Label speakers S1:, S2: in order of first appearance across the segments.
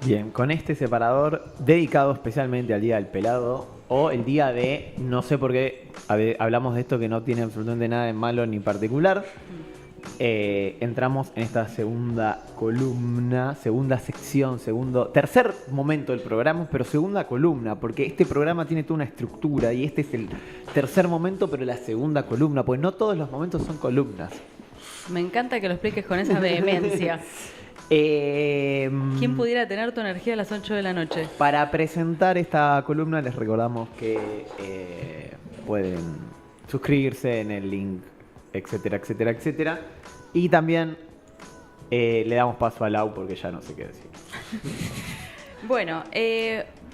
S1: Bien, con este separador dedicado especialmente al Día del Pelado o el día de, no sé por qué hablamos de esto que no tiene absolutamente nada de malo ni particular, entramos en esta segunda columna, segunda sección, tercer momento del programa, pero segunda columna, porque este programa tiene toda una estructura y este es el tercer momento, pero la segunda columna, pues no todos los momentos son columnas.
S2: Me encanta que lo expliques con esa vehemencia. ¿Quién pudiera tener tu energía a las 8 de la noche?
S1: Para presentar esta columna les recordamos que pueden suscribirse en el link, etcétera, etcétera, etcétera. Y también le damos paso a Lau porque ya no sé qué decir.
S2: Bueno,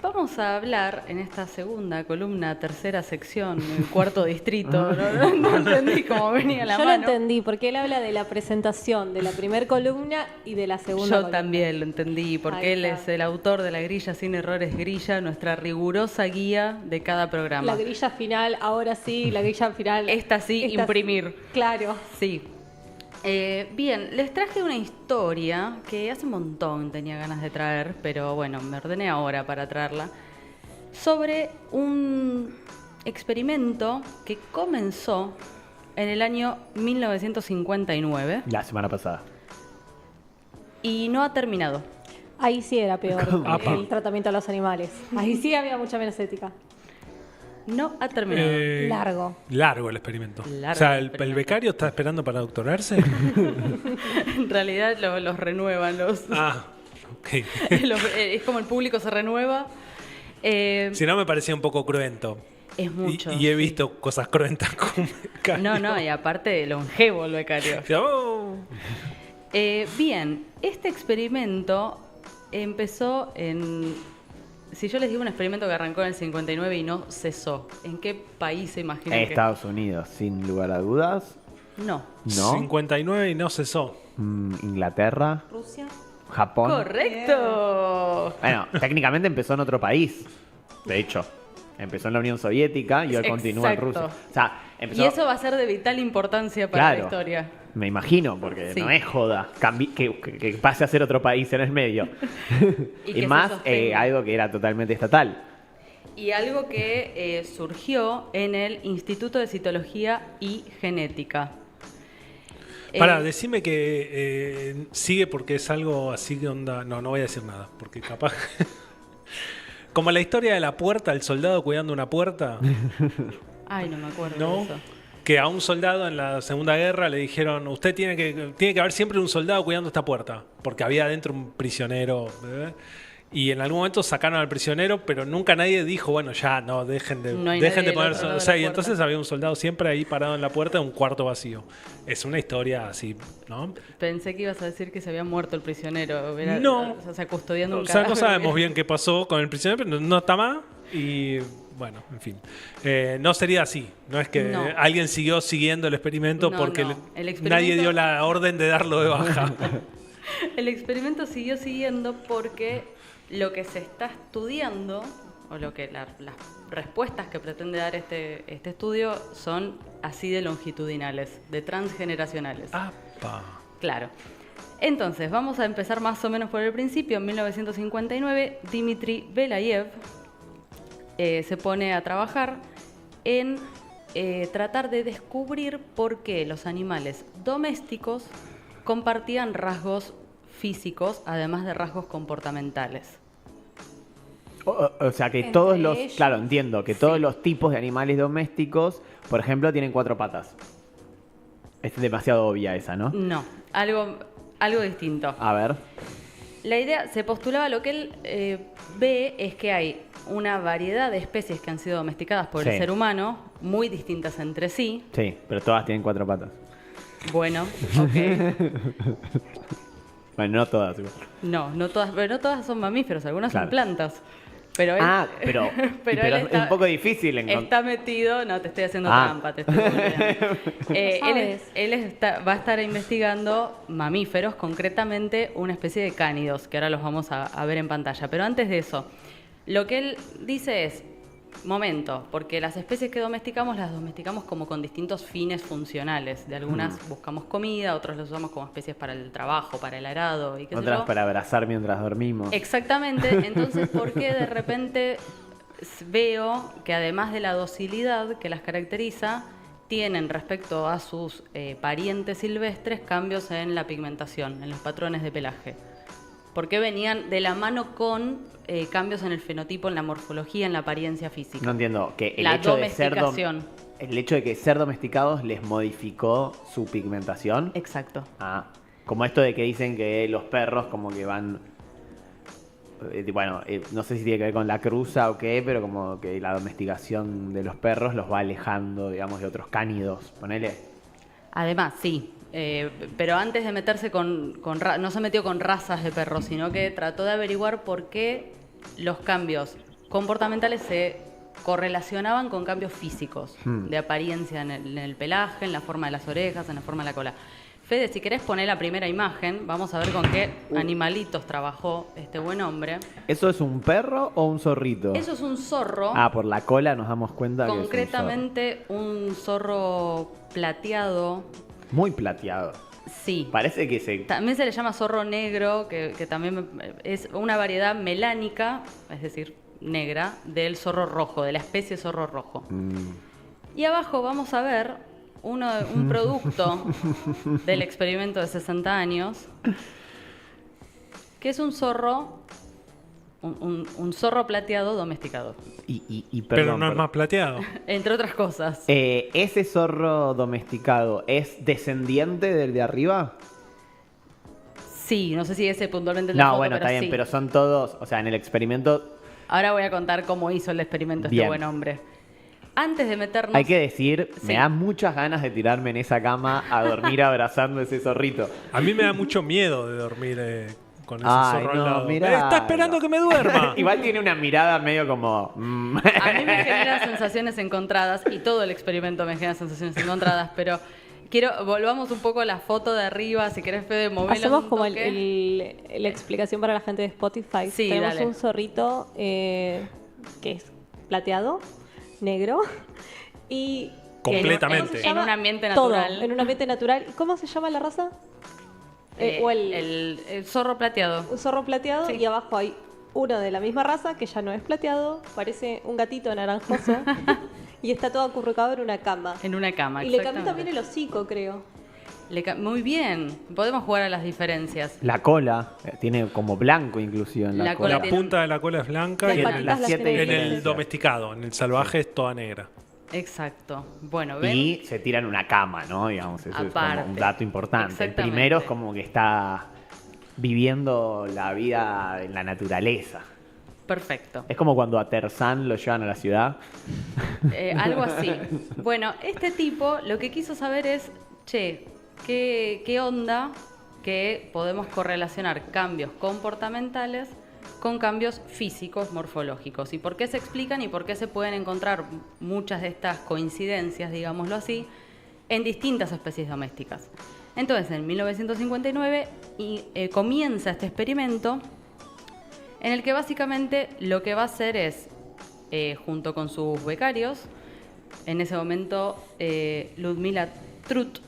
S2: vamos a hablar en esta segunda columna, tercera sección, el cuarto distrito. No entendí cómo venía la
S3: mano. Yo lo entendí, porque él habla de la presentación de la primera columna y de la segunda columna.
S2: Yo también lo entendí, porque él es el autor de la grilla Sin Errores Grilla, nuestra rigurosa guía de cada programa.
S3: La grilla final, ahora sí, la grilla final.
S2: Esta sí, imprimir.
S3: Claro.
S2: Sí. Bien, les traje una historia que hace un montón tenía ganas de traer, pero bueno, me ordené ahora para traerla, sobre un experimento que comenzó en el año 1959.
S1: La semana pasada.
S2: Y no ha terminado.
S3: Ahí sí era peor el tratamiento a los animales. Ahí sí había mucha menos ética.
S2: No ha terminado.
S4: Largo el experimento. O sea, el becario está esperando para doctorarse.
S2: En realidad los renuevan los.
S4: Ok.
S2: Es como el público se renueva.
S4: Si no, me parecía un poco cruento.
S2: Es mucho.
S4: Y he visto cosas cruentas con becario.
S2: No, y aparte longevo el becario. Bien, este experimento empezó en... Si yo les digo un experimento que arrancó en el 59 y no cesó, ¿en qué país se imaginan?
S1: Estados Unidos, sin lugar a dudas.
S2: No.
S4: 59 y no cesó.
S1: Inglaterra.
S3: Rusia.
S1: Japón.
S2: ¡Correcto!
S1: Bueno, técnicamente empezó en otro país. De hecho, empezó en la Unión Soviética y hoy continúa en Rusia. O sea,
S2: y eso va a ser de vital importancia para la historia.
S1: Me imagino, porque no es joda que pase a ser otro país en el medio. y más algo que era totalmente estatal.
S2: Y algo que surgió en el Instituto de Citología y Genética.
S4: Decime que sigue porque es algo así que onda... No voy a decir nada, porque capaz... Como la historia de la puerta, el soldado cuidando una puerta.
S2: Ay, no me acuerdo de eso.
S4: Que a un soldado en la Segunda Guerra le dijeron, usted tiene que haber siempre un soldado cuidando esta puerta, porque había adentro un prisionero. Y en algún momento sacaron al prisionero, pero nunca nadie dijo, bueno, ya, dejen de poner... O sea, y entonces había un soldado siempre ahí parado en la puerta, un cuarto vacío. Es una historia así, ¿no?
S2: Pensé que ibas a decir que se había muerto el prisionero.
S4: No.
S2: O sea, custodiando un
S4: cadáver.
S2: cadáver.
S4: No sabemos bien qué pasó con el prisionero, pero no está más. Y bueno, en fin. No sería así. No es que alguien siguió siguiendo el experimento porque nadie dio la orden de darlo de baja.
S2: El experimento siguió siguiendo porque lo que se está estudiando, o lo que las respuestas que pretende dar este estudio son así de longitudinales, de transgeneracionales. Claro. Entonces, vamos a empezar más o menos por el principio. En 1959, Dmitry Belayev se pone a trabajar en tratar de descubrir por qué los animales domésticos compartían rasgos físicos, además de rasgos comportamentales.
S1: O sea que todos los... Claro, entiendo que todos los tipos de animales domésticos, por ejemplo, tienen 4 patas. Es demasiado obvia esa, ¿no?
S2: No, algo distinto.
S1: A ver.
S2: La idea, se postulaba, lo que él ve es que hay una variedad de especies que han sido domesticadas por el ser humano, muy distintas entre sí.
S1: Sí, pero todas tienen 4 patas.
S2: Bueno, ok.
S1: Bueno, no todas.
S2: No todas, pero no todas son mamíferos, algunas son plantas. Pero él,
S1: pero él es un poco difícil
S2: está metido, no te estoy haciendo trampa, te estoy él va a estar investigando mamíferos, concretamente una especie de cánidos, que ahora los vamos a ver en pantalla. Pero antes de eso, lo que él dice es, momento, porque las especies que domesticamos las domesticamos como con distintos fines funcionales. De algunas buscamos comida, otros los usamos como especies para el trabajo, para el arado y qué sé
S1: Otras
S2: yo.
S1: para abrazar mientras dormimos.
S2: Exactamente, entonces, ¿por qué de repente veo que además de la docilidad que las caracteriza, tienen respecto a sus parientes silvestres cambios en la pigmentación, en los patrones de pelaje? Porque venían de la mano con cambios en el fenotipo, en la morfología, en la apariencia física.
S1: No entiendo, que
S2: La domesticación.
S1: el hecho de que ser domesticados les modificó su pigmentación.
S2: Exacto.
S1: Ah, como esto de que dicen que los perros como que van... no sé si tiene que ver con la cruza o qué, pero como que la domesticación de los perros los va alejando, digamos, de otros cánidos. Ponele.
S2: Además, sí. Pero antes de meterse no se metió con razas de perros, sino que trató de averiguar por qué los cambios comportamentales se correlacionaban con cambios físicos, de apariencia en el pelaje, en la forma de las orejas, en la forma de la cola. Fede, si querés poner la primera imagen, vamos a ver con qué animalitos trabajó este buen hombre.
S1: ¿Eso es un perro o un zorrito?
S2: Eso es un zorro.
S1: Ah, por la cola nos damos cuenta que
S2: Concretamente un zorro plateado.
S1: Muy plateado.
S2: Sí.
S1: Parece que se...
S2: También se le llama zorro negro, que también es una variedad melánica, es decir, negra, del zorro rojo, de la especie zorro rojo. Y abajo vamos a ver un producto del experimento de 60 años, que es un zorro, un zorro plateado domesticado.
S4: Pero no es más plateado.
S2: Entre otras cosas.
S1: ¿Ese zorro domesticado es descendiente del de arriba?
S2: Sí, no sé si ese puntualmente es la
S1: No,
S2: foto,
S1: bueno,
S2: pero
S1: está bien,
S2: sí.
S1: pero son todos, o sea, en el experimento...
S2: Ahora voy a contar cómo hizo el experimento este
S1: Bien.
S2: buen hombre. Antes de meternos...
S1: Hay que decir,
S2: Sí.
S1: me da muchas ganas de tirarme en esa cama a dormir abrazando ese zorrito.
S4: A mí me da mucho miedo de dormir con ese
S1: Ay,
S4: zorro
S1: no,
S4: al lado.
S1: mirá.
S4: Está esperando que me duerma.
S1: Igual tiene una mirada medio como...
S2: A mí me genera sensaciones encontradas y todo el experimento me genera sensaciones encontradas, pero volvamos un poco a la foto de arriba, si querés, Fede, movela
S3: Hacemos
S2: un
S3: como
S2: toque.
S3: la explicación para la gente de Spotify.
S2: Sí,
S3: Tenemos
S2: dale.
S3: un zorrito que es plateado, negro y...
S4: Completamente.
S3: ¿cómo se
S2: En
S3: llama?
S2: un ambiente
S3: Todo,
S2: natural.
S3: en un ambiente natural. ¿Y cómo se llama la raza? O
S2: El zorro plateado.
S3: un zorro plateado
S2: Sí.
S3: y abajo hay uno de la misma raza que ya no es plateado, parece un gatito naranjoso y está todo acurrucado en una cama.
S2: En una cama,
S3: Y le cambió
S2: exactamente.
S3: también el hocico, creo.
S2: Muy bien, podemos jugar a las diferencias.
S1: La cola, tiene como blanco inclusive en la,
S2: La
S1: cola.
S2: cola
S4: La
S2: tiene-
S4: punta de la cola es blanca
S3: Las
S4: y
S3: patitas
S1: las
S3: las
S1: siete
S3: tiene
S4: en el
S1: diferencias.
S4: domesticado, en el salvaje es toda negra.
S2: Exacto. Bueno, ven.
S1: Y se tira en una cama, ¿no? Digamos, eso es
S2: Aparte.
S1: como un dato importante. El
S2: Exactamente.
S1: primero es como que está viviendo la vida en la naturaleza.
S2: Perfecto.
S1: Es como cuando a Tarzán lo llevan a la ciudad.
S2: Algo así. Bueno, este tipo lo que quiso saber es, ¿qué onda que podemos correlacionar cambios comportamentales con cambios físicos, morfológicos? ¿Y por qué se explican y por qué se pueden encontrar muchas de estas coincidencias, digámoslo así, en distintas especies domésticas? Entonces, en 1959 comienza este experimento en el que básicamente lo que va a hacer es, junto con sus becarios, en ese momento Ludmila Trut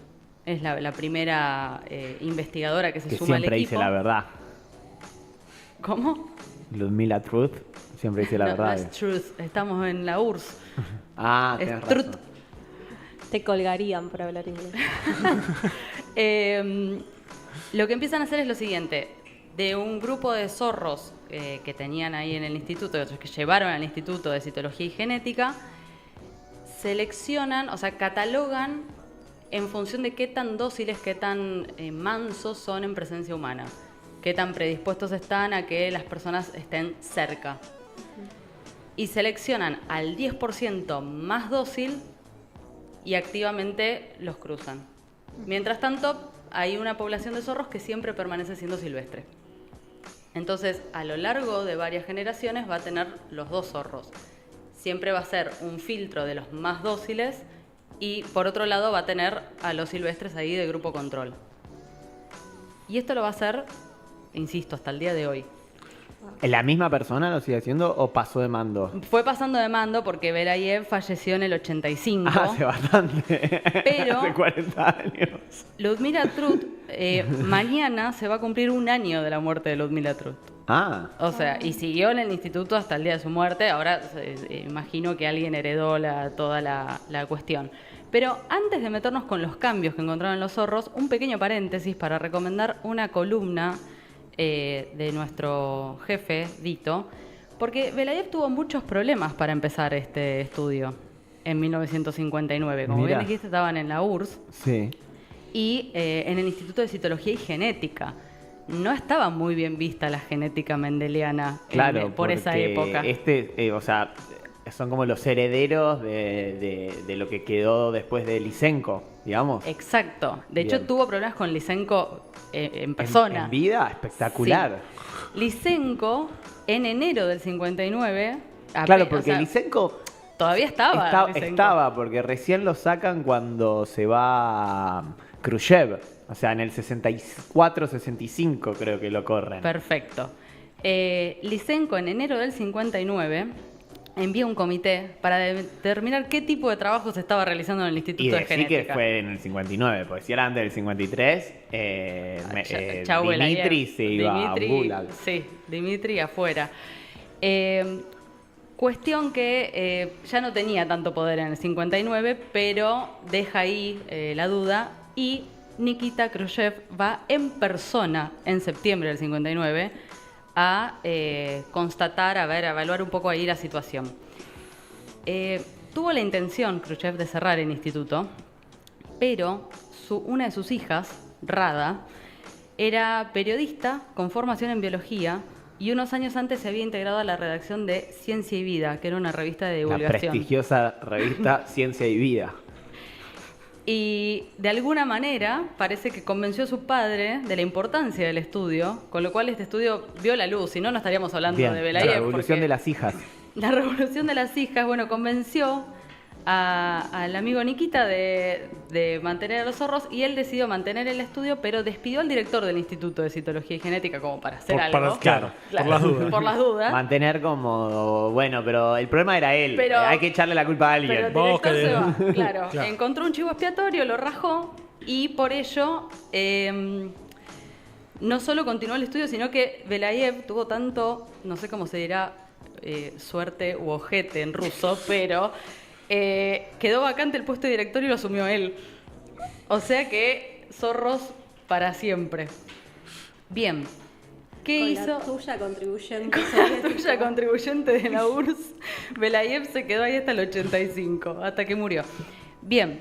S2: es la primera investigadora que se
S1: Que
S2: suma al
S1: siempre
S2: equipo.
S1: dice la verdad.
S2: ¿Cómo?
S1: Ludmila Truth siempre dice la
S2: No,
S1: verdad.
S2: no es Truth, estamos en la URSS.
S1: Ah,
S2: Es
S1: tenés
S2: Truth.
S1: razón.
S3: Te colgarían por hablar inglés.
S2: Lo que empiezan a hacer es lo siguiente. De un grupo de zorros que tenían ahí en el instituto, y otros que llevaron al Instituto de Citología y Genética, seleccionan, o sea, catalogan en función de qué tan dóciles, qué tan mansos son en presencia humana, qué tan predispuestos están a que las personas estén cerca. Y seleccionan al 10% más dócil y activamente los cruzan. Mientras tanto, hay una población de zorros que siempre permanece siendo silvestre. Entonces, a lo largo de varias generaciones va a tener los dos zorros. Siempre va a ser un filtro de los más dóciles y, por otro lado, va a tener a los silvestres ahí de grupo control. Y esto lo va a hacer, insisto, hasta el día de hoy.
S1: ¿La misma persona lo sigue haciendo o pasó de mando?
S2: Fue pasando de mando porque Belayev falleció en el 85.
S1: Hace bastante.
S2: Pero-
S1: Hace 40 años.
S2: Ludmila Trut, mañana se va a cumplir un año de la muerte de Ludmila Trut.
S1: Ah,
S2: O sea, y siguió en el instituto hasta el día de su muerte. Ahora imagino que alguien heredó toda la cuestión. Pero antes de meternos con los cambios que encontraron los zorros, un pequeño paréntesis para recomendar una columna de nuestro jefe, Dito, porque Belayev tuvo muchos problemas para empezar este estudio en 1959. Como
S1: Mirá.
S2: bien dijiste, estaban en la URSS
S1: sí.
S2: y en el Instituto de Citología y Genética. No estaba muy bien vista la genética mendeliana
S1: Claro,
S2: por esa
S1: porque
S2: época.
S1: o sea, son como los herederos de lo que quedó después de Lysenko, digamos.
S2: Exacto. De hecho,
S1: Bien.
S2: tuvo problemas con Lysenko en persona.
S1: En vida, espectacular.
S2: Sí. Lysenko, en enero del 59...
S1: Claro,
S2: o
S1: porque
S2: sea,
S1: Lysenko
S2: todavía estaba. Lysenko.
S1: estaba, porque recién lo sacan cuando se va Khrushchev. O sea, en el 64, 65 creo que lo corren.
S2: Perfecto. Lysenko, en enero del 59, envía un comité para determinar qué tipo de trabajo se estaba realizando en el Instituto
S1: Y
S2: de
S1: decir
S2: Genética.
S1: que fue en el 59, porque si era antes del 53,
S2: Chau,
S1: Dimitri
S2: Belayev.
S1: se iba
S2: Dimitri,
S1: a Gulag.
S2: Sí, Dimitri afuera. Cuestión que ya no tenía tanto poder en el 59, pero deja ahí la duda y Nikita Khrushchev va en persona en septiembre del 59 a constatar, a evaluar un poco ahí la situación. Tuvo la intención Khrushchev de cerrar el instituto, pero una de sus hijas, Rada, era periodista con formación en biología y unos años antes se había integrado a la redacción de Ciencia y Vida, que era una revista de
S1: La
S2: divulgación.
S1: prestigiosa revista Ciencia y Vida.
S2: Y de alguna manera parece que convenció a su padre de la importancia del estudio, con lo cual este estudio vio la luz, si no, no estaríamos hablando
S1: Bien,
S2: de
S1: la
S2: Belayev.
S1: revolución
S2: porque
S1: de las hijas.
S2: la revolución de las hijas, bueno, convenció al amigo Nikita de mantener a los zorros y él decidió mantener el estudio, pero despidió al director del Instituto de Citología y Genética como para hacer algo.
S4: Claro, por las dudas.
S2: Por las dudas.
S1: Mantener como, bueno, pero el problema era él.
S2: Pero-
S1: Hay que echarle la culpa a
S2: Pero
S1: alguien.
S2: el
S4: Vos
S2: director
S4: que-
S2: se va, claro.
S4: Claro.
S2: Encontró un chivo expiatorio, lo rajó y por ello no solo continuó el estudio, sino que Belayev tuvo tanto, no sé cómo se dirá, suerte u ojete en ruso, pero quedó vacante el puesto de director y lo asumió él. O sea que zorros para siempre. Bien. ¿Qué
S3: Con
S2: hizo?
S3: la tuya contribuyente.
S2: Con la tuya contribuyente de la URSS, Belayev se quedó ahí hasta el 85, hasta que murió. Bien,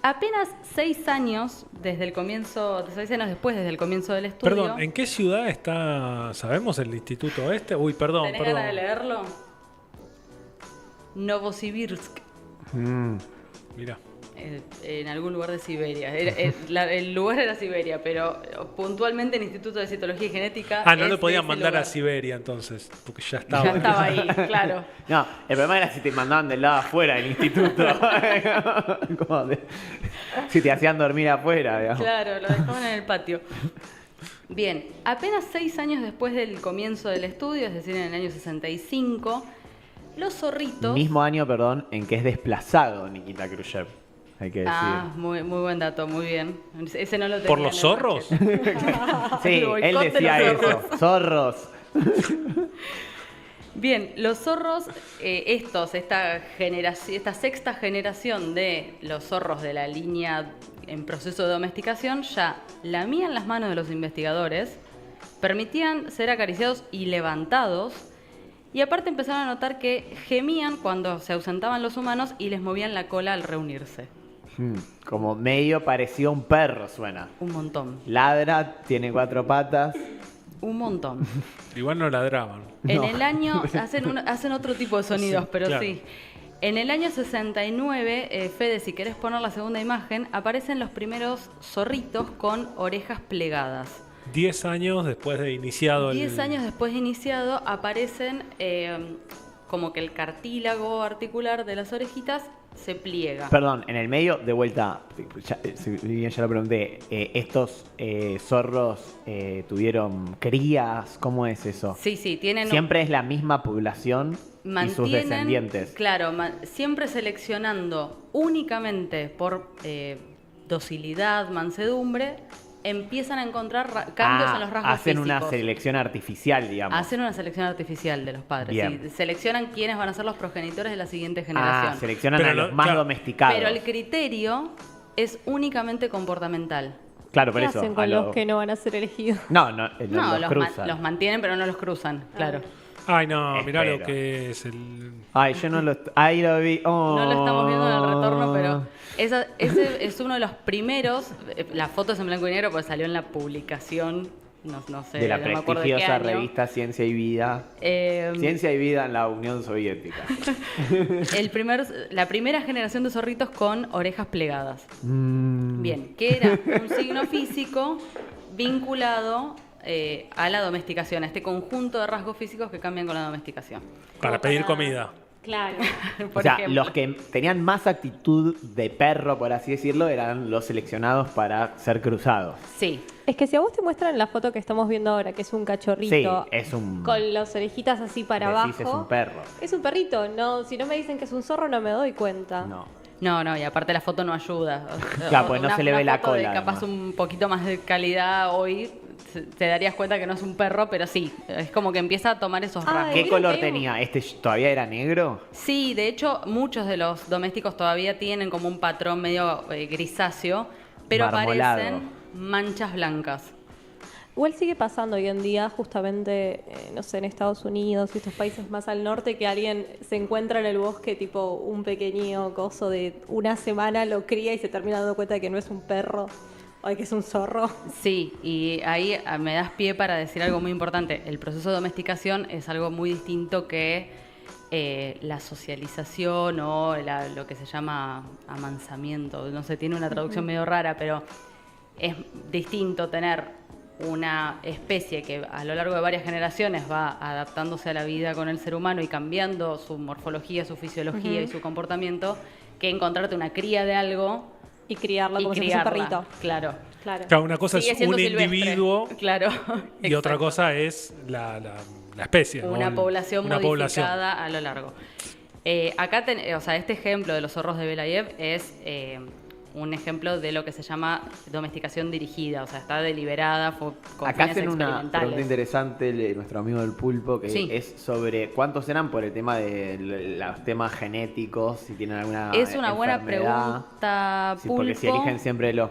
S2: apenas 6 años desde el comienzo, 6 años después desde el comienzo del estudio.
S4: Perdón, ¿en qué ciudad está, sabemos, el instituto este? Uy, perdón,
S2: ¿Tenés
S4: perdón.
S2: ganas de leerlo? Novosibirsk,
S4: Mirá.
S2: en algún lugar de Siberia. El lugar era Siberia, pero puntualmente el Instituto de Citología y Genética.
S4: Ah, no
S2: es
S4: lo
S2: de
S4: podían
S2: ese
S4: mandar a
S2: lugar.
S4: Siberia entonces, porque ya estaba.
S2: Ya estaba ahí, claro.
S1: No, el problema era si te mandaban del lado afuera del instituto. Si te hacían dormir afuera, digamos.
S2: Claro, lo dejaban en el patio. Bien, apenas 6 años después del comienzo del estudio, es decir, en el año 65, los zorritos...
S1: Mismo año, perdón, en que es desplazado Nikita Khrushchev. Hay que decir.
S2: Ah, muy buen dato, muy bien. Ese no lo tenía.
S4: ¿Por
S2: en
S4: los
S2: el
S4: zorros?
S2: machete.
S1: Sí,
S2: El boicot
S1: él
S2: de
S1: decía
S2: los
S1: eso. Zorros.
S2: Bien, los zorros, esta sexta generación de los zorros de la línea en proceso de domesticación, ya lamían las manos de los investigadores, permitían ser acariciados y levantados, y aparte empezaron a notar que gemían cuando se ausentaban los humanos y les movían la cola al reunirse.
S1: Como medio parecido a un perro suena.
S2: Un montón,
S1: Ladra, tiene 4 patas.
S2: un montón.
S4: Igual no ladraban.
S2: En
S1: No.
S2: el año hacen otro tipo de sonidos,
S4: Sí,
S2: pero
S4: claro.
S2: sí. En el año 69, Fede, si querés poner la segunda imagen, aparecen los primeros zorritos con orejas plegadas.
S4: 10 años después de iniciado el...
S2: 10 años después de iniciado aparecen como que el cartílago articular de las orejitas se pliega.
S1: Perdón, en el medio, de vuelta, si bien ya lo pregunté, ¿estos zorros tuvieron crías? ¿Cómo es eso?
S2: Sí, tienen...
S1: Siempre es la misma población y sus descendientes.
S2: Claro, siempre seleccionando únicamente por docilidad, mansedumbre, empiezan a encontrar cambios en los rasgos
S1: hacen
S2: físicos.
S1: una selección artificial, digamos.
S2: Hacen una selección artificial de los padres.
S1: Bien.
S2: Sí, seleccionan quiénes van a ser los progenitores de la siguiente generación.
S1: Seleccionan
S4: Pero
S1: a los más
S4: claro,
S1: domesticados.
S2: Pero el criterio es únicamente comportamental.
S1: Claro, por
S3: ¿Qué
S1: eso.
S3: hacen con los que no van a ser elegidos?
S1: No,
S2: No,
S1: los cruzan.
S2: los mantienen, pero no los cruzan, claro.
S4: Ay, no, mirá
S1: Espero.
S4: lo que es el...
S1: Ay, yo no lo... Ahí lo vi. Oh.
S2: No lo estamos viendo en el retorno, pero ese es uno de los primeros. La foto es en blanco y negro porque salió en la publicación, no sé,
S1: De la
S2: no me acuerdo de qué
S1: prestigiosa
S2: año.
S1: revista Ciencia y Vida. Ciencia y Vida en la Unión Soviética.
S2: La primera generación de zorritos con orejas plegadas.
S1: Mm.
S2: Bien, que era un signo físico vinculado a la domesticación, a este conjunto de rasgos físicos que cambian con la domesticación.
S4: Para pedir comida.
S3: Claro.
S2: Por
S1: O sea,
S2: ejemplo.
S1: los que tenían más actitud de perro, por así decirlo, eran los seleccionados para ser cruzados.
S2: Sí,
S3: Es que si a vos te muestran la foto que estamos viendo ahora, que es un
S1: Sí,
S3: cachorrito
S1: es un...
S3: con las orejitas así para
S1: decís,
S3: abajo,
S1: es un perro.
S3: es un perrito. No, si no me dicen que es un zorro, no me doy cuenta.
S1: No.
S2: No, y aparte la foto no ayuda.
S1: Claro, pues no se le ve la
S2: foto de
S1: cola,
S2: capaz
S1: además.
S2: un poquito más de calidad hoy, te darías cuenta que no es un perro, pero sí, es como que empieza a tomar esos
S3: Ay,
S2: rasgos.
S1: ¿Qué
S3: mira
S1: color
S3: que-
S1: tenía? ¿Este todavía era negro?
S2: Sí, de hecho, muchos de los domésticos todavía tienen como un patrón medio grisáceo, pero
S1: Marmolado.
S2: aparecen manchas blancas.
S3: Igual sigue pasando hoy en día, justamente, no sé, en Estados Unidos y estos países más al norte, que alguien se encuentra en el bosque, tipo un pequeño coso de una semana, lo cría y se termina dando cuenta de que no es un perro, o de que es un zorro.
S2: Sí, y ahí me das pie para decir algo muy importante. El proceso de domesticación es algo muy distinto que la socialización o lo que se llama amansamiento. No sé, tiene una traducción medio rara, pero es distinto tener una especie que a lo largo de varias generaciones va adaptándose a la vida con el ser humano y cambiando su morfología, su fisiología y su comportamiento, que encontrarte una cría de algo
S3: Y criarlo
S2: y
S3: como si fuese un
S2: criarla.
S3: perrito.
S2: Claro.
S3: Claro.
S4: Claro, una cosa
S2: Sigue
S4: es
S2: siendo
S4: un
S2: silvestre.
S4: individuo
S2: Claro.
S4: y otra
S2: Exacto.
S4: cosa es la especie. ¿no?
S2: Una población
S4: Una población.
S2: modificada a lo largo. Acá, o sea, este ejemplo de los zorros de Belayev es un ejemplo de lo que se llama domesticación dirigida, o sea, está deliberada, fue con
S1: Acá
S2: fines
S1: hacen una pregunta
S2: experimentales.
S1: interesante nuestro amigo del pulpo, que
S2: Sí.
S1: es sobre cuántos eran por el tema de los temas genéticos, si tienen alguna
S2: Es una buena
S1: enfermedad.
S2: pregunta,
S1: Sí,
S2: Pulpo.
S1: porque si eligen siempre los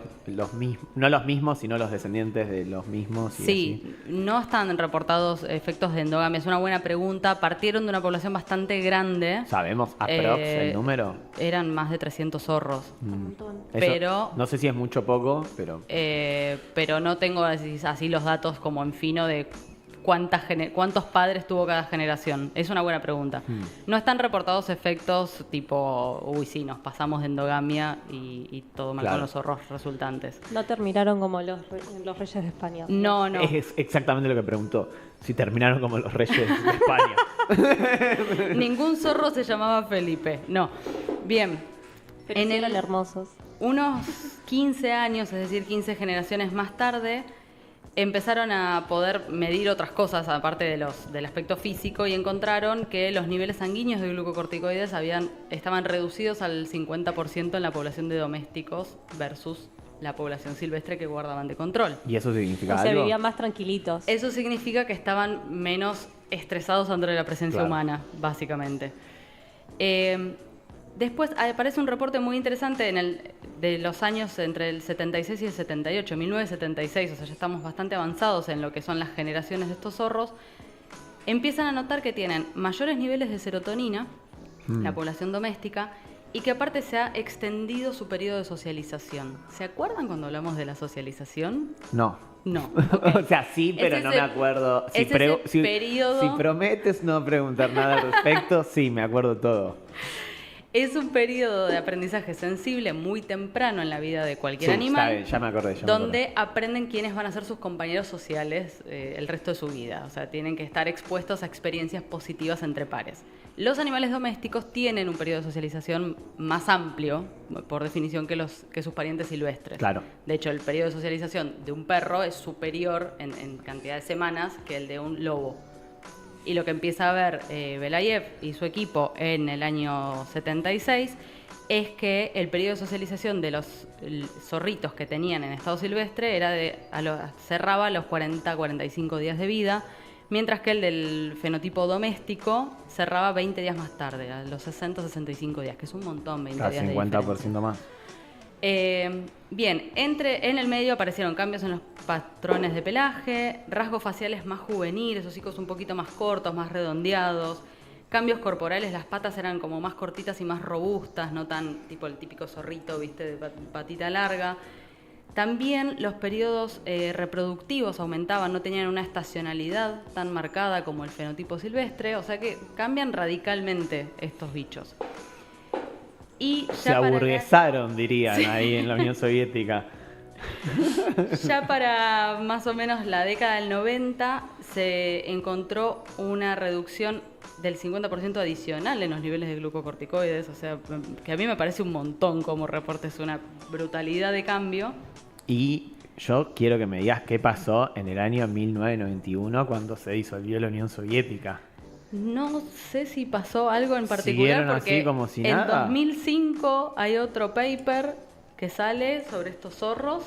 S1: mismos, no los mismos, sino los descendientes de los mismos. Y
S2: Sí, no están reportados efectos de endogamia, es una buena pregunta. Partieron de una población bastante grande.
S1: así. ¿Sabemos aprox el número?
S2: Eran más de 300 zorros.
S3: Un montón.
S1: Eso,
S2: Pero-
S1: no sé si es mucho o poco, pero...
S2: Pero no tengo así los datos como en fino de cuántos padres tuvo cada generación. Es una buena pregunta. No están reportados efectos tipo, uy, sí, nos pasamos de endogamia y todo mal
S1: Claro.
S2: con los zorros resultantes.
S3: No terminaron como los reyes de España.
S2: No.
S1: Es exactamente lo que preguntó. Si terminaron como los reyes de España.
S2: Ningún zorro se llamaba Felipe. No. Bien.
S3: Pero
S2: En
S3: sí
S2: el-
S3: eran hermosos.
S2: Unos 15 años, es decir, 15 generaciones más tarde, empezaron a poder medir otras cosas aparte del aspecto físico y encontraron que los niveles sanguíneos de glucocorticoides estaban reducidos al 50% en la población de domésticos versus la población silvestre que guardaban de control.
S1: ¿Y eso significa
S3: O sea,
S1: algo?
S3: vivían más tranquilitos.
S2: Eso significa que estaban menos estresados ante la presencia
S1: Claro.
S2: humana, básicamente. Después aparece un reporte muy interesante de los años entre el 76 y el 78, 1976, o sea, ya estamos bastante avanzados en lo que son las generaciones de estos zorros. Empiezan a notar que tienen mayores niveles de serotonina, la población doméstica, y que aparte se ha extendido su periodo de socialización. ¿Se acuerdan cuando hablamos de la socialización?
S1: No.
S2: No.
S1: O sea, sí, pero
S2: Ese
S1: no
S2: es
S1: me
S2: el-
S1: acuerdo.
S2: ese es el periodo-
S1: si prometes no preguntar nada al respecto, sí, me acuerdo todo.
S2: Es un periodo de aprendizaje sensible muy temprano en la vida de cualquier animal,
S1: está bien, ya me acordé.
S2: donde aprenden quiénes van a ser sus compañeros sociales el resto de su vida. O sea, tienen que estar expuestos a experiencias positivas entre pares. Los animales domésticos tienen un periodo de socialización más amplio, por definición, que sus parientes silvestres.
S1: Claro.
S2: De hecho, el periodo de socialización de un perro es superior en cantidad de semanas que el de un lobo. Y lo que empieza a ver Belayev y su equipo en el año 76 es que el periodo de socialización de los zorritos que tenían en estado silvestre cerraba a los 40-45 días de vida, mientras que el del fenotipo doméstico cerraba 20 días más tarde, a los 60-65 días, que es un montón, 20 días de
S1: 50% más.
S2: Bien, en el medio aparecieron cambios en los patrones de pelaje, rasgos faciales más juveniles, hocicos un poquito más cortos, más redondeados, cambios corporales, las patas eran como más cortitas y más robustas, no tan tipo el típico zorrito, viste, de patita larga. También los periodos reproductivos aumentaban, no tenían una estacionalidad tan marcada como el fenotipo silvestre, o sea que cambian radicalmente estos bichos. Y ya
S1: se aburguesaron, dirían, ahí en la Unión Soviética.
S2: Ya para más o menos la década del 90 se encontró una reducción del 50% adicional en los niveles de glucocorticoides, o sea, que a mí me parece un montón como reporte, es una brutalidad de cambio.
S1: Y yo quiero que me digas qué pasó en el año 1991 cuando se disolvió la Unión Soviética.
S2: No sé si pasó algo en particular,
S1: ¿Siguieron
S2: porque
S1: así como si
S2: en
S1: nada?
S2: 2005 hay otro paper que sale sobre estos zorros.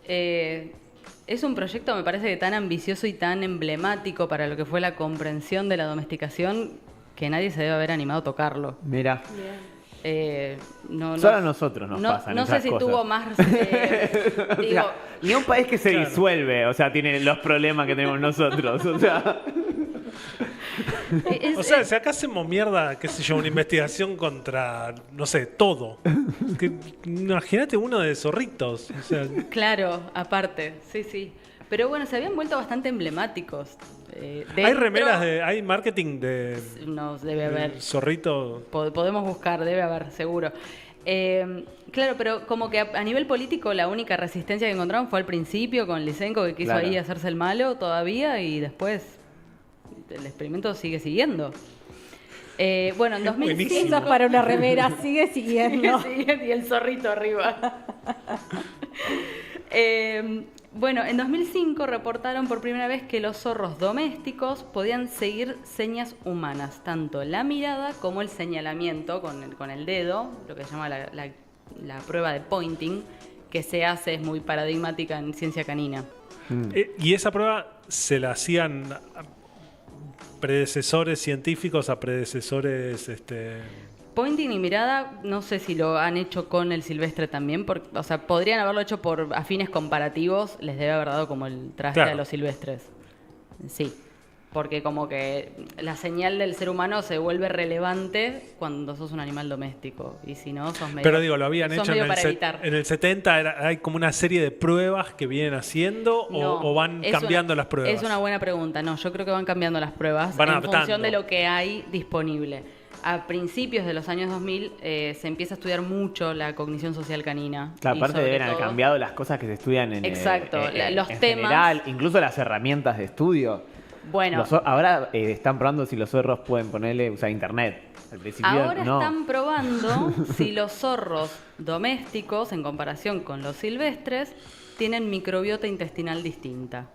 S2: Es un proyecto, me parece, que tan ambicioso y tan emblemático para lo que fue la comprensión de la domesticación que nadie se debe haber animado a tocarlo.
S1: Mira,
S2: Solo
S1: a nosotros nos pasan
S2: no sé
S1: esas
S2: si
S1: cosas.
S2: tuvo más...
S1: O
S2: digo,
S1: sea, ni un país que se
S4: Claro.
S1: disuelve, o sea, tiene los problemas que tenemos nosotros, o sea...
S4: O sea, si acá hacemos mierda, qué sé yo, una investigación contra, no sé, todo. Imagínate uno de zorritos. O sea,
S2: claro, aparte, sí. Pero bueno, se habían vuelto bastante emblemáticos.
S4: hay remeras, hay marketing de
S2: No, debe haber.
S4: zorrito.
S2: Podemos buscar, debe haber, seguro. Claro, pero como que a nivel político la única resistencia que encontraron fue al principio con Lysenko, que quiso
S1: Claro.
S2: ahí hacerse el malo todavía, y después el experimento sigue siguiendo. Bueno, en 2005...
S4: buenísimo.
S3: Eso es para una remera, sigue siguiendo.
S2: y el zorrito arriba. Bueno, en 2005 reportaron por primera vez que los zorros domésticos podían seguir señas humanas, tanto la mirada como el señalamiento con el dedo, lo que se llama la prueba de pointing, que se hace, es muy paradigmática en ciencia canina.
S4: Y esa prueba se la hacían predecesores científicos a predecesores...
S2: Pointing y mirada, no sé si lo han hecho con el silvestre también, o sea, podrían haberlo hecho a fines comparativos, les debe haber dado como el traste
S4: Claro.
S2: a los silvestres. Sí, porque como que la señal del ser humano se vuelve relevante cuando sos un animal doméstico, y si no, sos medio...
S4: Pero digo, lo habían
S2: sos
S4: hecho
S2: medio
S4: en el,
S2: para evitar.
S4: en el 70, hay como una serie de pruebas que vienen haciendo
S2: No,
S4: o van
S2: es
S4: cambiando
S2: una-
S4: las pruebas.
S2: Es una buena pregunta. No, yo creo que van cambiando las pruebas
S4: Van
S2: en
S4: adaptando.
S2: función de lo que hay disponible. A principios de los años 2000 se empieza a estudiar mucho la cognición social canina.
S1: Claro,
S2: Y
S1: aparte
S2: sobre
S1: deben haber
S2: todo-
S1: cambiado las cosas que se estudian en
S2: Exacto, los
S1: en
S2: temas.
S1: general, incluso las herramientas de estudio.
S2: Bueno,
S1: Ahora están probando si los zorros pueden usar internet. Al principio
S2: ahora
S1: no.
S2: están probando si los zorros domésticos, en comparación con los silvestres, tienen microbiota intestinal distinta.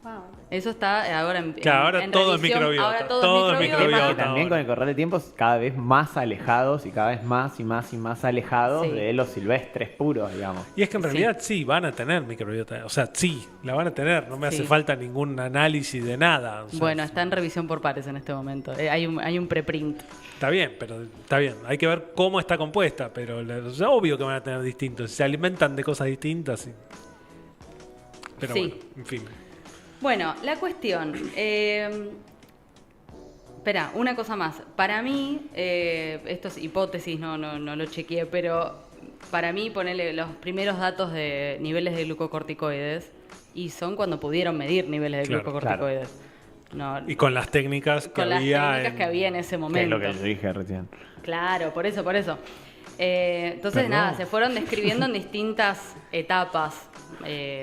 S3: Wow.
S2: Eso está ahora en
S4: Claro, ahora
S2: en
S4: todo es
S2: revisión.
S4: microbiota,
S2: Ahora todo
S4: todo
S2: es
S4: es
S2: microbiota.
S1: Además que
S4: microbiota.
S1: también con el correr del tiempo cada vez más alejados y cada vez más y más alejados
S2: Sí.
S1: de los silvestres puros, digamos.
S4: Y es que en realidad sí van a tener microbiota. O sea, sí, la van a tener. No me hace
S2: Sí.
S4: falta ningún análisis de nada. O sea,
S2: Bueno, está en revisión por pares en este momento. Hay un preprint.
S4: está bien, pero está bien. Hay que ver cómo está compuesta, pero o sea, obvio que van a tener distintos. Se alimentan de cosas distintas. Pero
S2: Sí.
S4: bueno, en fin.
S2: Bueno, la cuestión. Espera, una cosa más. Para mí, esto es hipótesis, no lo chequeé, pero para mí ponerle los primeros datos de niveles de glucocorticoides y son cuando pudieron medir niveles de
S4: Claro,
S2: glucocorticoides. no
S4: Y con las técnicas que
S2: con las
S4: había.
S2: técnicas que había en ese
S1: Que es
S2: momento.
S1: lo que yo dije recién.
S2: Claro, por eso. Entonces,
S1: Perdón.
S2: nada, se fueron describiendo en distintas etapas,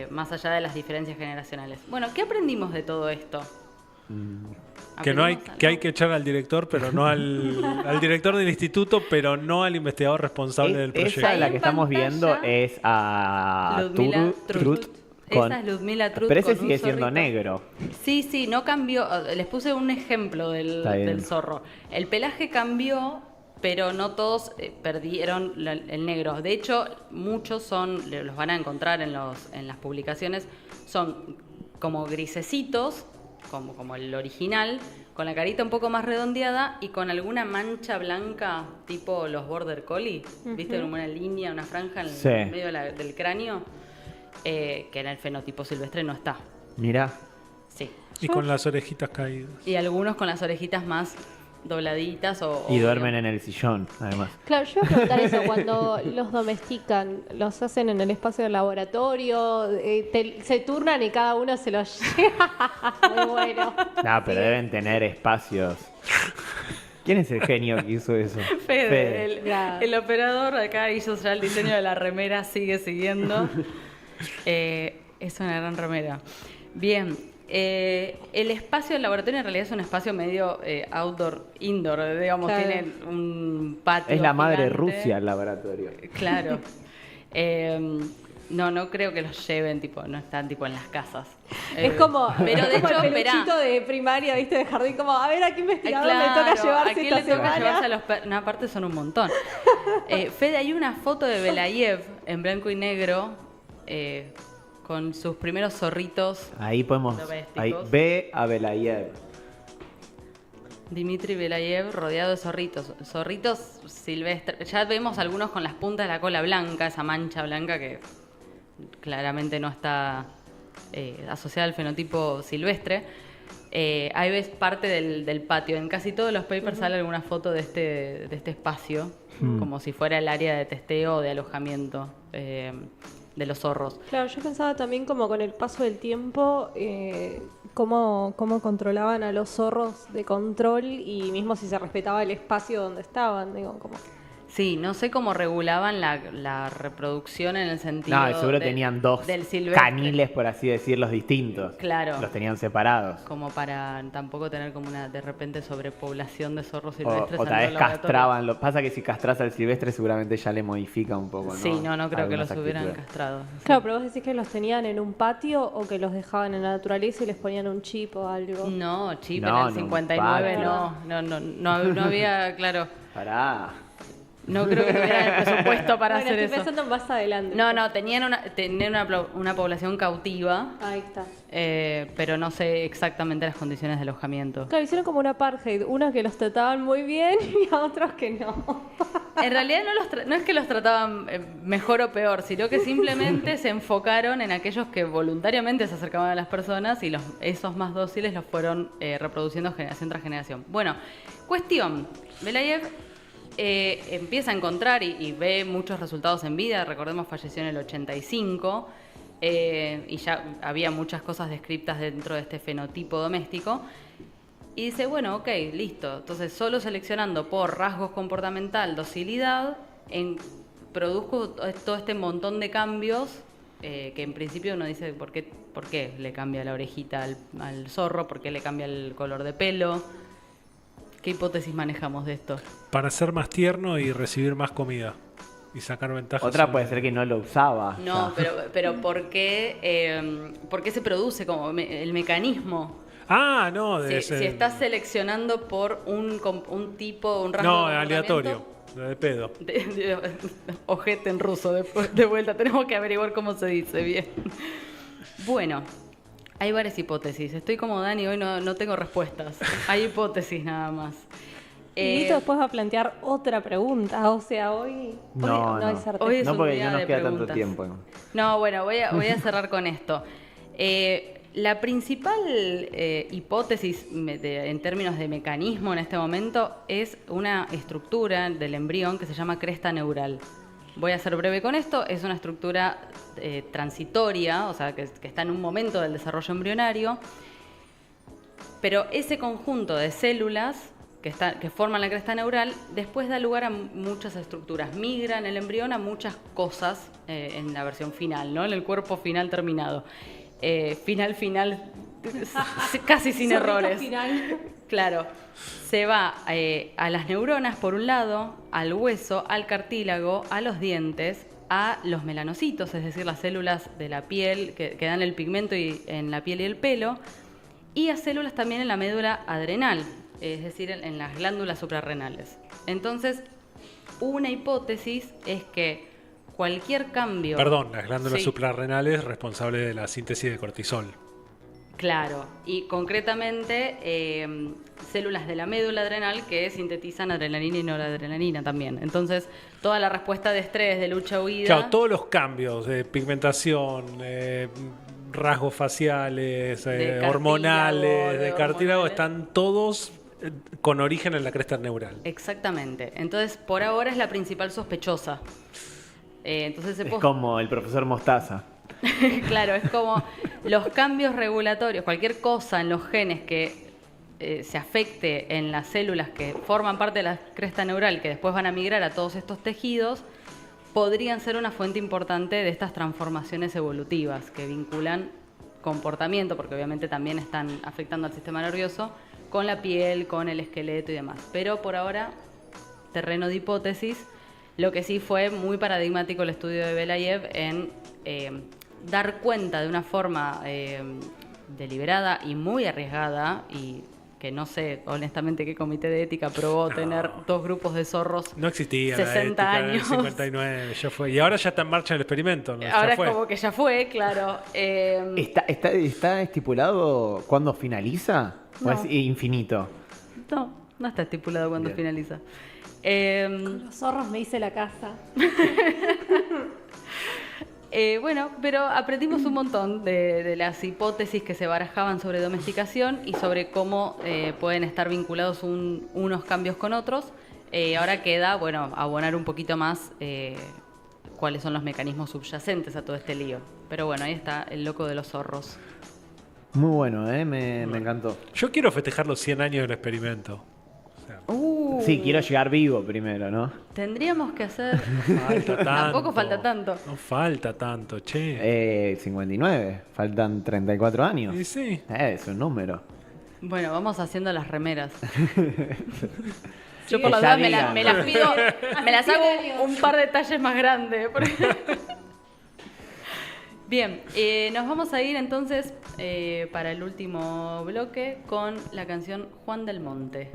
S2: más allá de las diferencias generacionales. Bueno, ¿qué aprendimos de todo esto?
S4: Que no hay
S2: ¿Aprendimos
S4: que, hay
S2: algo?
S4: que echar al director, pero no al director del instituto, pero no al investigador responsable del proyecto.
S1: Esa,
S2: Ahí
S1: la
S2: en
S1: que estamos
S2: pantalla,
S1: viendo, es a
S2: Ludmila
S1: Trut.
S2: Esa es Ludmila Trut.
S1: Pero ese
S2: con un
S1: sigue siendo
S2: zorrito.
S1: negro.
S2: Sí, no cambió. Les puse un ejemplo
S1: Está bien.
S2: del zorro. El pelaje cambió, pero no todos perdieron el negro. De hecho, muchos los van a encontrar en las publicaciones, son como grisecitos, como el original, con la carita un poco más redondeada y con alguna mancha blanca, tipo los border collie, ¿viste? Como una línea, una franja en
S1: Sí.
S2: medio del cráneo, que en el fenotipo silvestre no está.
S1: Mirá.
S2: Sí.
S4: Y con las orejitas caídas.
S2: Y algunos con las orejitas más dobladitas
S1: Y duermen en el sillón, además.
S3: Claro, yo iba a preguntar eso, cuando los domestican, los hacen en el espacio del laboratorio, se turnan y cada uno se los lleva. Muy bueno.
S1: No, pero deben tener espacios. ¿Quién es el genio que hizo eso?
S2: Fede,
S3: Claro.
S2: el operador acá hizo ya el diseño de la remera, sigue siguiendo. Es una gran remera. Bien, el espacio del laboratorio en realidad es un espacio medio indoor, digamos,
S3: Claro.
S2: tiene un patio.
S1: Es la madre
S2: gigante.
S1: Rusia el laboratorio.
S2: Claro. No creo que los lleven, tipo, no están tipo en las casas.
S3: Es como,
S2: pero de
S3: es como
S2: hecho,
S3: el peluchito de primaria, ¿viste? De jardín, como, a ver a qué investigador le toca llevarse
S2: ¿a quién
S3: esta
S2: le toca
S3: semana.
S2: llevarse a los perros? No, aparte son un montón. Fede, hay una foto de Belayev en blanco y negro con sus primeros zorritos.
S1: Ahí podemos.
S2: Domésticos.
S1: Ahí, ve a Belayev.
S2: Dmitry Belayev rodeado de zorritos. Zorritos silvestres. Ya vemos algunos con las puntas de la cola blanca, esa mancha blanca que claramente no está asociada al fenotipo silvestre. Ahí ves parte del patio. En casi todos los papers sale alguna foto de este espacio, como si fuera el área de testeo o de alojamiento de los zorros.
S3: Claro, yo pensaba también como con el paso del tiempo, cómo controlaban a los zorros de control y mismo si se respetaba el espacio donde estaban, digo, como...
S2: Sí, no sé cómo regulaban la reproducción en el sentido.
S1: No, seguro tenían dos
S2: del silvestre.
S1: caniles, por así decirlos, distintos.
S2: Claro.
S1: Los tenían separados.
S2: Como para tampoco tener como una de repente sobrepoblación de zorros
S1: O,
S2: silvestres.
S1: o
S2: en
S1: tal
S2: el
S1: vez
S2: laboratorio.
S1: castraban. Pasa que si castras al silvestre seguramente ya le modifica un poco, ¿no?
S2: Sí, no creo que
S1: Algunas
S2: los hubieran
S1: actitudes.
S2: castrado. Sí.
S3: Claro, pero vos decís que los tenían en un patio o que los dejaban en la naturaleza y les ponían un chip o algo.
S2: No, chip
S1: No,
S2: en el
S1: no,
S2: 59
S3: patio.
S2: no había, claro,
S1: Pará.
S2: no creo que tuviera el presupuesto para
S3: Bueno,
S2: hacer
S3: estoy
S2: eso.
S3: pensando más adelante.
S2: No, tenían una población cautiva,
S3: Ahí está.
S2: pero no sé exactamente las condiciones de alojamiento.
S3: Claro, hicieron como un apartheid, unos que los trataban muy bien y a otros que no.
S2: En realidad no es que los trataban mejor o peor, sino que simplemente se enfocaron en aquellos que voluntariamente se acercaban a las personas y esos más dóciles los fueron reproduciendo generación tras generación. Bueno, cuestión. Belayev empieza a encontrar y ve muchos resultados en vida. Recordemos, falleció en el 85 y ya había muchas cosas descriptas dentro de este fenotipo doméstico. Y dice, bueno, ok, listo. Entonces, solo seleccionando por rasgos comportamental, docilidad, produjo todo este montón de cambios que en principio uno dice, ¿por qué le cambia la orejita al zorro? ¿Por qué le cambia el color de pelo? ¿Qué hipótesis manejamos de esto?
S4: Para ser más tierno y recibir más comida. Y sacar ventajas.
S1: Otra puede ser que no lo usaba.
S2: No,
S1: ya.
S2: pero ¿por qué se produce como el mecanismo?
S4: Ah, no,
S2: Si estás seleccionando por un tipo, un rasgo
S4: No,
S2: de
S4: aleatorio.
S2: comportamiento,
S4: De pedo.
S2: ojete en ruso, de vuelta. Tenemos que averiguar cómo se dice bien. Bueno, hay varias hipótesis. Estoy como Dani, hoy no tengo respuestas. Hay hipótesis nada más.
S3: Y Lito después va a plantear otra pregunta, o sea, hoy
S1: No,
S3: hay
S1: no.
S3: certeza.
S2: Hoy es
S1: No,
S2: un
S1: porque
S2: día
S1: no nos
S2: de
S1: queda tanto
S2: preguntas.
S1: tiempo.
S2: No, bueno, voy a cerrar con esto. La principal hipótesis en términos de mecanismo en este momento es una estructura del embrión que se llama cresta neural. Voy a ser breve con esto. Es una estructura transitoria, o sea, que está en un momento del desarrollo embrionario, Pero ese conjunto de células que forman la cresta neural después da lugar a muchas estructuras. Migra en el embrión a muchas cosas en la versión final, ¿no? En el cuerpo final terminado. Final, casi sin errores.
S3: Final.
S2: Claro. Se va a las neuronas, por un lado, al hueso, al cartílago, a los dientes, a los melanocitos, es decir, las células de la piel que dan el pigmento en la piel y el pelo, y a células también en la médula adrenal, es decir, en las glándulas suprarrenales. Entonces, una hipótesis es que cualquier cambio...
S4: Perdón, las glándulas
S2: Sí.
S4: suprarrenales responsables de la síntesis de cortisol.
S2: Claro, y concretamente células de la médula adrenal que sintetizan adrenalina y noradrenalina también. Entonces, toda la respuesta de estrés, de lucha, huida...
S4: Claro, todos los cambios de pigmentación, rasgos faciales,
S2: De cartílago,
S4: hormonales,
S2: de
S4: de cartílago,
S2: hormonales.
S4: están todos con origen en la cresta neural.
S2: Exactamente. Entonces, por ahora es la principal sospechosa. Entonces se
S1: Es
S2: pos-
S1: como el profesor Mostaza.
S2: Claro, es como los cambios regulatorios, cualquier cosa en los genes que se afecte en las células que forman parte de la cresta neural, que después van a migrar a todos estos tejidos, podrían ser una fuente importante de estas transformaciones evolutivas que vinculan comportamiento, porque obviamente también están afectando al sistema nervioso, con la piel, con el esqueleto y demás. Pero por ahora, terreno de hipótesis. Lo que sí fue muy paradigmático el estudio de Belayev en dar cuenta de una forma deliberada y muy arriesgada, y que no sé honestamente qué comité de ética aprobó tener dos grupos de zorros.
S4: No existía
S2: 60
S4: la ética en el
S2: años.
S4: 59, ya fue. Y ahora ya está en marcha el experimento, ¿no?
S2: Ahora
S4: Ya
S2: es
S4: fue.
S2: como que ya fue, claro.
S1: ¿Está estipulado cuándo finaliza? ¿O
S2: No.
S1: es infinito?
S2: No está estipulado cuándo
S1: Bien.
S2: finaliza.
S3: Los zorros me hice la casa.
S2: Bueno, pero aprendimos un montón de las hipótesis que se barajaban sobre domesticación y sobre cómo pueden estar vinculados unos cambios con otros. Ahora queda, bueno, abonar un poquito más cuáles son los mecanismos subyacentes a todo este lío. Pero bueno, ahí está el loco de los zorros.
S1: Muy bueno, me encantó.
S4: Yo quiero festejar los 100 años del experimento. O sea,
S1: Sí, quiero llegar vivo primero, ¿no?
S2: Tendríamos que hacer...
S4: falta tanto.
S2: Tampoco falta tanto.
S4: No falta tanto, che.
S1: 59, faltan 34 años.
S4: Y sí.
S1: Es un número.
S2: Bueno, vamos haciendo las remeras. Yo
S3: Sí,
S2: por la
S1: que ya
S2: duda
S1: digan.
S2: me las pido, me las hago
S3: 100 años.
S2: un par de talles más grandes. Bien, nos vamos a ir entonces para el último bloque con la canción Juan del Monte.